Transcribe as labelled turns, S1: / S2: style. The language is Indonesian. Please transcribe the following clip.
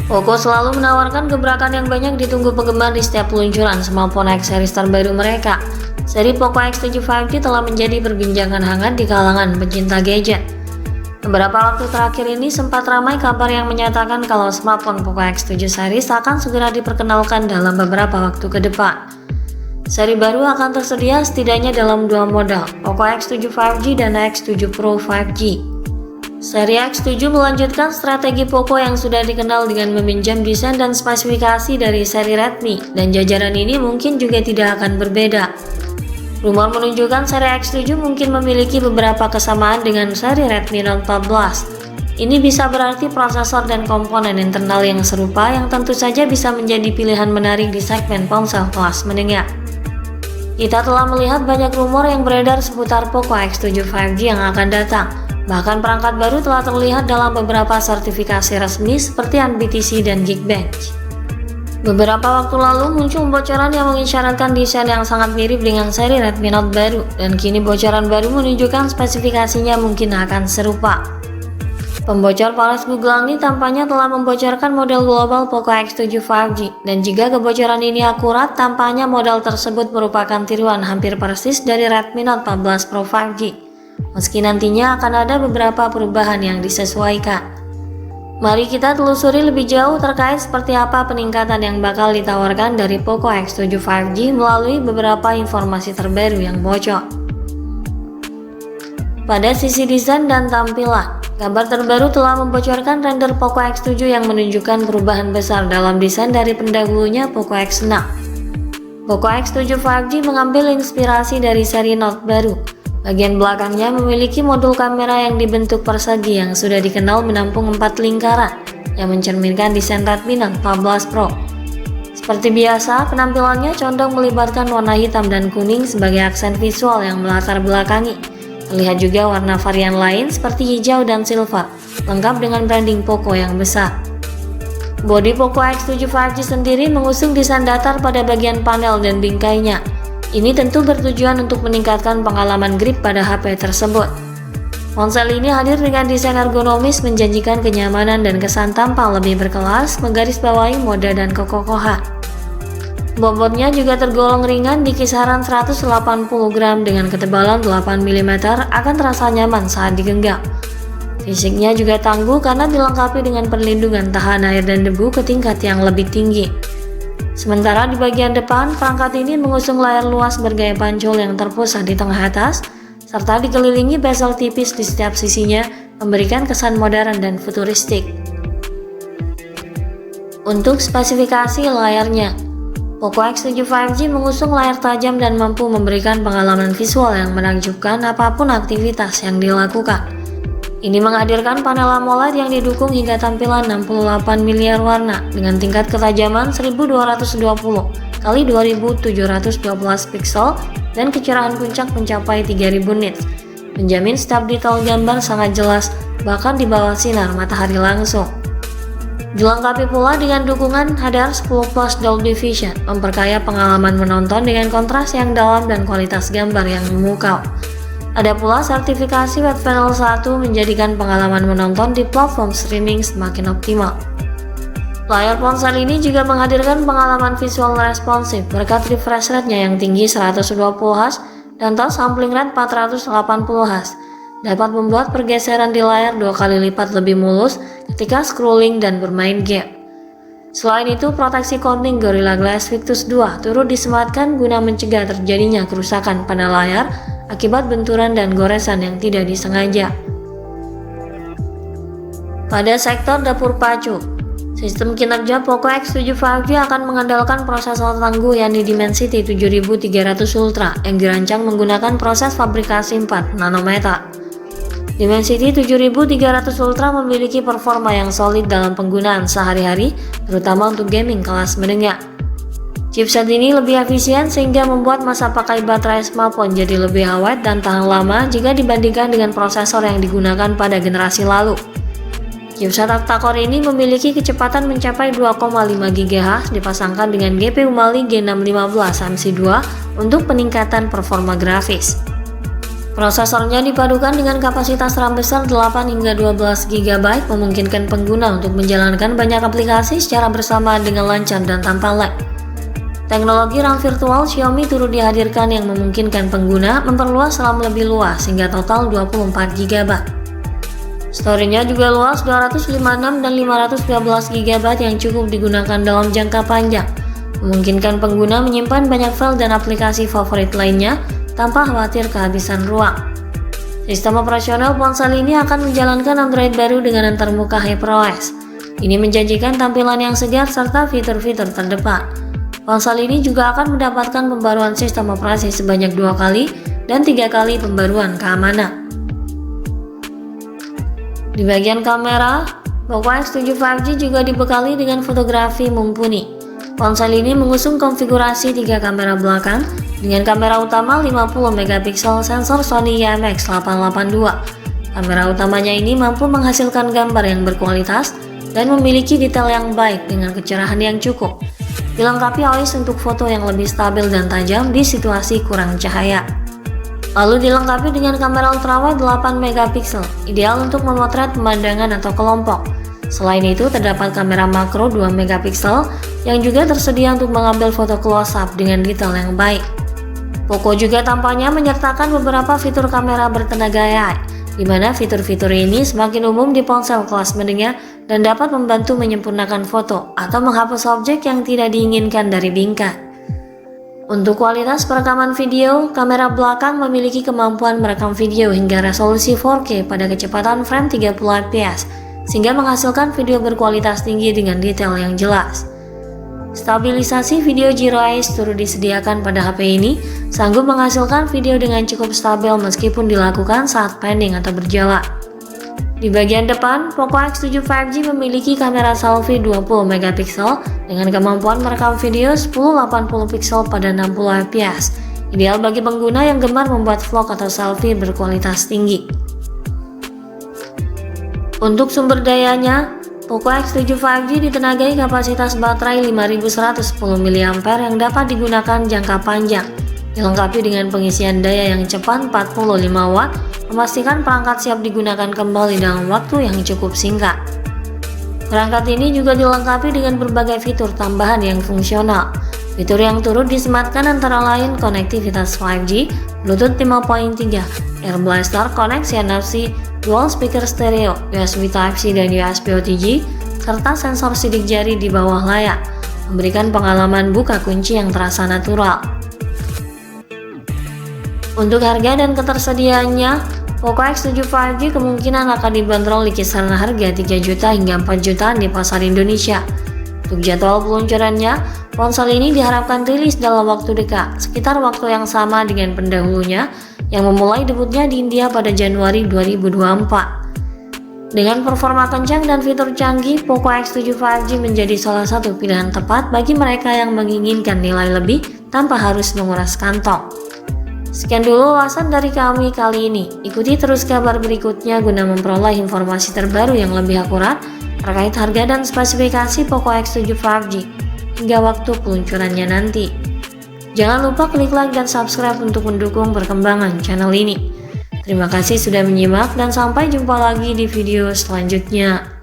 S1: Poco selalu menawarkan gebrakan yang banyak ditunggu penggemar di setiap peluncuran smartphone X series terbaru mereka. Seri Poco X7 5G telah menjadi perbincangan hangat di kalangan pecinta gadget. Beberapa waktu terakhir ini sempat ramai kabar yang menyatakan kalau smartphone Poco X7 series akan segera diperkenalkan dalam beberapa waktu ke depan. Seri baru akan tersedia setidaknya dalam dua model, Poco X7 5G dan X7 Pro 5G. Seri X7 melanjutkan strategi Poco yang sudah dikenal dengan meminjam desain dan spesifikasi dari seri Redmi, dan jajaran ini mungkin juga tidak akan berbeda. Rumor menunjukkan seri X7 mungkin memiliki beberapa kesamaan dengan seri Redmi Note 14. Ini bisa berarti prosesor dan komponen internal yang serupa yang tentu saja bisa menjadi pilihan menarik di segmen ponsel kelas menengah. Kita telah melihat banyak rumor yang beredar seputar Poco X7 5G yang akan datang. Bahkan perangkat baru telah terlihat dalam beberapa sertifikasi resmi seperti NBTC dan Geekbench. Beberapa waktu lalu muncul bocoran yang mengisyaratkan desain yang sangat mirip dengan seri Redmi Note baru, dan kini bocoran baru menunjukkan spesifikasinya mungkin akan serupa. Pembocor Palas Google ini tampaknya telah membocorkan model global Poco X7 5G, dan jika kebocoran ini akurat, tampaknya model tersebut merupakan tiruan hampir persis dari Redmi Note 14 Pro 5G. Meski nantinya akan ada beberapa perubahan yang disesuaikan. Mari kita telusuri lebih jauh terkait seperti apa peningkatan yang bakal ditawarkan dari Poco X7 5G melalui beberapa informasi terbaru yang bocor. Pada sisi desain dan tampilan, kabar terbaru telah membocorkan render Poco X7 yang menunjukkan perubahan besar dalam desain dari pendahulunya Poco X6. Poco X7 5G mengambil inspirasi dari seri Note baru. Bagian belakangnya memiliki modul kamera yang dibentuk persegi yang sudah dikenal menampung 4 lingkaran yang mencerminkan desain Redmi Note 14 Pro. Seperti biasa, penampilannya condong melibatkan warna hitam dan kuning sebagai aksen visual yang melatar belakangi. Terlihat juga warna varian lain seperti hijau dan silver, lengkap dengan branding Poco yang besar. Bodi Poco X7 5G sendiri mengusung desain datar pada bagian panel dan bingkainya. Ini tentu bertujuan untuk meningkatkan pengalaman grip pada HP tersebut. Ponsel ini hadir dengan desain ergonomis menjanjikan kenyamanan dan kesan tampang lebih berkelas, menggarisbawahi mode dan kekokohan. Bobotnya juga tergolong ringan di kisaran 180 gram dengan ketebalan 8 mm, akan terasa nyaman saat digenggam. Fisiknya juga tangguh karena dilengkapi dengan perlindungan tahan air dan debu ke tingkat yang lebih tinggi. Sementara di bagian depan, perangkat ini mengusung layar luas bergaya pancul yang terpusat di tengah atas, serta dikelilingi bezel tipis di setiap sisinya, memberikan kesan modern dan futuristik. Untuk spesifikasi layarnya, Poco X7 5G mengusung layar tajam dan mampu memberikan pengalaman visual yang menakjubkan apapun aktivitas yang dilakukan. Ini menghadirkan panel AMOLED yang didukung hingga tampilan 68 miliar warna dengan tingkat ketajaman 1220 x 2712 piksel dan kecerahan puncak mencapai 3000 nits. Menjamin setiap detail gambar sangat jelas bahkan di bawah sinar matahari langsung. Dilengkapi pula dengan dukungan HDR10+ Dolby Vision, memperkaya pengalaman menonton dengan kontras yang dalam dan kualitas gambar yang memukau. Ada pula sertifikasi Web Panel 1 menjadikan pengalaman menonton di platform streaming semakin optimal. Layar ponsel ini juga menghadirkan pengalaman visual responsif berkat refresh rate-nya yang tinggi 120Hz dan touch sampling rate 480Hz. Dapat membuat pergeseran di layar 2 kali lipat lebih mulus ketika scrolling dan bermain game. Selain itu, proteksi coating Gorilla Glass Victus 2 turut disematkan guna mencegah terjadinya kerusakan pada layar akibat benturan dan goresan yang tidak disengaja. Pada sektor dapur pacu, sistem kinerja Poco X7 5G akan mengandalkan prosesor tangguh yakni Dimensity 7300 Ultra yang dirancang menggunakan proses fabrikasi 4 nanometer. Dimensity 7300 Ultra memiliki performa yang solid dalam penggunaan sehari-hari, terutama untuk gaming kelas menengah. Chipset ini lebih efisien sehingga membuat masa pakai baterai smartphone jadi lebih awet dan tahan lama jika dibandingkan dengan prosesor yang digunakan pada generasi lalu. Chipset octa-core ini memiliki kecepatan mencapai 2,5 GHz dipasangkan dengan GPU Mali G615 MC2 untuk peningkatan performa grafis. Prosesornya dipadukan dengan kapasitas RAM besar 8 hingga 12 GB, memungkinkan pengguna untuk menjalankan banyak aplikasi secara bersamaan dengan lancar dan tanpa lag. Teknologi RAM virtual Xiaomi turut dihadirkan yang memungkinkan pengguna memperluas RAM lebih luas hingga total 24 GB. Storage-nya juga luas 256 dan 512 GB yang cukup digunakan dalam jangka panjang, memungkinkan pengguna menyimpan banyak file dan aplikasi favorit lainnya tanpa khawatir kehabisan ruang. Sistem operasional ponsel ini akan menjalankan Android baru dengan antarmuka HyperOS. Ini menjanjikan tampilan yang segar serta fitur-fitur terdepan. Ponsel ini juga akan mendapatkan pembaruan sistem operasi sebanyak 2 kali dan 3 kali pembaruan keamanan. Di bagian kamera, Poco X7 5G juga dibekali dengan fotografi mumpuni. Ponsel ini mengusung konfigurasi 3 kamera belakang dengan kamera utama 50 MP sensor Sony IMX882. Kamera utamanya ini mampu menghasilkan gambar yang berkualitas dan memiliki detail yang baik dengan kecerahan yang cukup. Dilengkapi OIS untuk foto yang lebih stabil dan tajam di situasi kurang cahaya. Lalu dilengkapi dengan kamera ultrawide 8 MP, ideal untuk memotret pemandangan atau kelompok. Selain itu, terdapat kamera makro 2 MP yang juga tersedia untuk mengambil foto close-up dengan detail yang baik. Poco juga tampaknya menyertakan beberapa fitur kamera bertenaga AI, di mana fitur-fitur ini semakin umum di ponsel kelas menengah dan dapat membantu menyempurnakan foto atau menghapus objek yang tidak diinginkan dari bingkai. Untuk kualitas perekaman video, kamera belakang memiliki kemampuan merekam video hingga resolusi 4K pada kecepatan frame 30 fps, sehingga menghasilkan video berkualitas tinggi dengan detail yang jelas. Stabilisasi video Zero Eyes turut disediakan pada HP ini, sanggup menghasilkan video dengan cukup stabil meskipun dilakukan saat pending atau berjalan. Di bagian depan, Poco X7 5G memiliki kamera selfie 20 MP dengan kemampuan merekam video 1080 pixel pada 60 fps, ideal bagi pengguna yang gemar membuat vlog atau selfie berkualitas tinggi. Untuk sumber dayanya, Poco X7 5G ditenagai kapasitas baterai 5110 mAh yang dapat digunakan jangka panjang, dilengkapi dengan pengisian daya yang cepat 45 Watt, memastikan perangkat siap digunakan kembali dalam waktu yang cukup singkat. Perangkat ini juga dilengkapi dengan berbagai fitur tambahan yang fungsional. Fitur yang turut disematkan antara lain konektivitas 5G, Bluetooth 5.3, Air Blaster koneksi NFC, dual speaker stereo, USB Type-C dan USB OTG, serta sensor sidik jari di bawah layar, memberikan pengalaman buka kunci yang terasa natural. Untuk harga dan ketersediaannya, Poco X7 5G kemungkinan akan dibanderol di kisaran harga 3 juta hingga 4 jutaan di pasar Indonesia. Untuk jadwal peluncurannya, ponsel ini diharapkan rilis dalam waktu dekat, sekitar waktu yang sama dengan pendahulunya yang memulai debutnya di India pada Januari 2024. Dengan performa kencang dan fitur canggih, Poco X7 5G menjadi salah satu pilihan tepat bagi mereka yang menginginkan nilai lebih tanpa harus menguras kantong. Sekian dulu ulasan dari kami kali ini. Ikuti terus kabar berikutnya guna memperoleh informasi terbaru yang lebih akurat terkait harga dan spesifikasi Poco X7 5G hingga waktu peluncurannya nanti. Jangan lupa klik like dan subscribe untuk mendukung perkembangan channel ini. Terima kasih sudah menyimak dan sampai jumpa lagi di video selanjutnya.